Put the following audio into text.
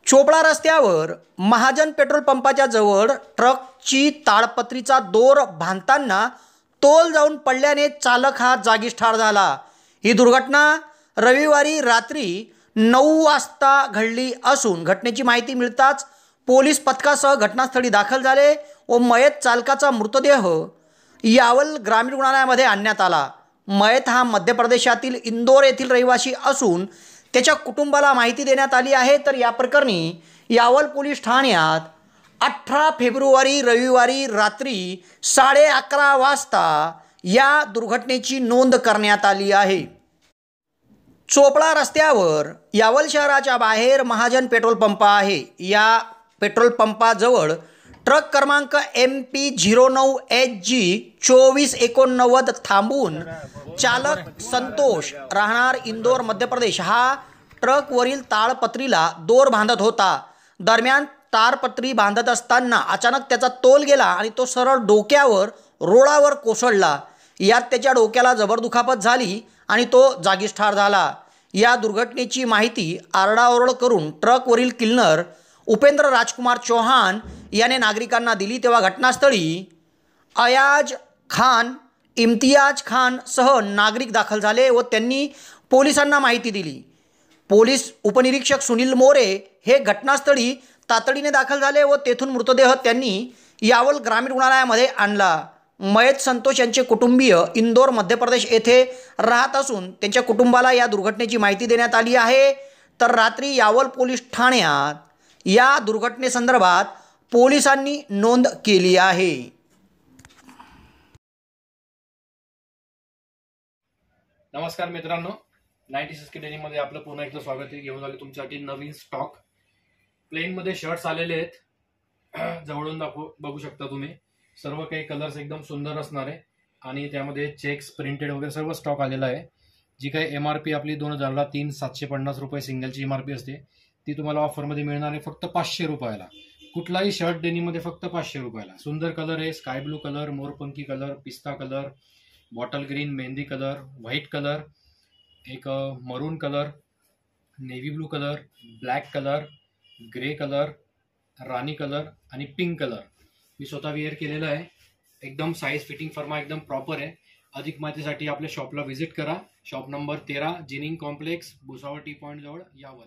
चोपडा रस्त्यावर महाजन पेट्रोल पंपाच्या जवळ ट्रकची ताडपत्रीचा दोर बांधताना तोल जाऊन पडल्याने चालक हा जागीच ठार झाला। ही दुर्घटना रविवारी रात्री 9 वाजता घडली असून घटनेची माहिती मिळताच पोलीस पथकासह घटनास्थळी दाखल झाले व मयत चालकाचा मृतदेह यावल ग्रामीण रुग्णालयामध्ये आणण्यात आला। मयत हा मध्य प्रदेशातील इंदोर येथील रहिवासी असून त्याच्या कुटुंबाला माहिती देण्यात आली आहे। तर या प्रकरणी यावल पोलीस ठाण्यात 18 फेब्रुवारी रविवारी रात्री 11:30 वाजता या दुर्घटनेची नोंद करण्यात आली आहे। चोपडा रस्त्यावर यावल शहराच्या बाहेर महाजन पेट्रोल पंप आहे। या पेट्रोल पंपाजवळ ट्रक क्रमांक MP09HG 2489 थांबून चालक संतोष राहणार इंदोर मध्य प्रदेश हा ट्रकवरील ताडपत्रीला दोर बांधत होता। दरम्यान ताडपत्री बांधत असताना अचानक त्याचा तोल गेला आणि तो सरळ डोक्यावर रोडावर कोसळला। यात त्याच्या डोक्याला जबर दुखापत झाली आणि तो जागीच ठार झाला। या दुर्घटनेची माहिती आरडाओरड करून ट्रकवरील क्लीनर उपेंद्र राजकुमार चौहान याने नागरिकांना दिली तेव्हा घटनास्थळी अयाज खान, इम्तियाज खान सह नागरिक दाखल झाले व त्यांनी पोलिसांना माहिती दिली। पोलीस उपनिरीक्षक सुनील मोरे हे घटनास्थळी तातडीने दाखल झाले व तेथून मृतदेह त्यांनी यावल ग्रामीण रुग्णालयामध्ये आणला। मयत संतोष यांचे कुटुंबीय इंदोर मध्य प्रदेश येथे राहत असून त्यांच्या कुटुंबाला या दुर्घटनेची माहिती देण्यात आली आहे। तर रात्री यावल पोलीस ठाण्यात या दुर्घटनेसंदर्भात पोलिसांनी नोंद केली आहे। नमस्कार मित्रांनो, 96 डेनीमध्ये आपलं पुन्हा एकदा स्वागत आहे। घेऊन आले तुमच्यासाठी नवीन स्टॉक। प्लेनमध्ये शर्ट्स आलेले आहेत, जवळून बघू शकता तुम्ही। सर्व काही कलर्स एकदम सुंदर असणार आहे आणि त्यामध्ये चेक्स प्रिंटेड वगैरे सर्व स्टॉक आलेला आहे। जी काही MRP आपली 2000ला 750 रुपये सिंगलची MRP असते ती तुम्हाला ऑफरमध्ये मिळणार आहे फक्त 500 रुपयाला। कुठलाही शर्ट डेनीमध्ये फक्त 500 रुपयाला। सुंदर कलर आहे, स्काय ब्लू कलर, मोरपंखी कलर, पिस्ता colour, bottle green, mehndi colour, white colour, एक maroon colour, navy blue colour, black colour, grey colour, राणी कलर आणि पिंक कलर मी स्वतः वेअर केलेलं आहे। एकदम साईज फिटिंग फर्मा एकदम प्रॉपर आहे। अधिक माहितीसाठी आपल्या शॉपला व्हिजिट करा। Shop number 13 ginning complex, Bhusawal T point जवळ, यावल।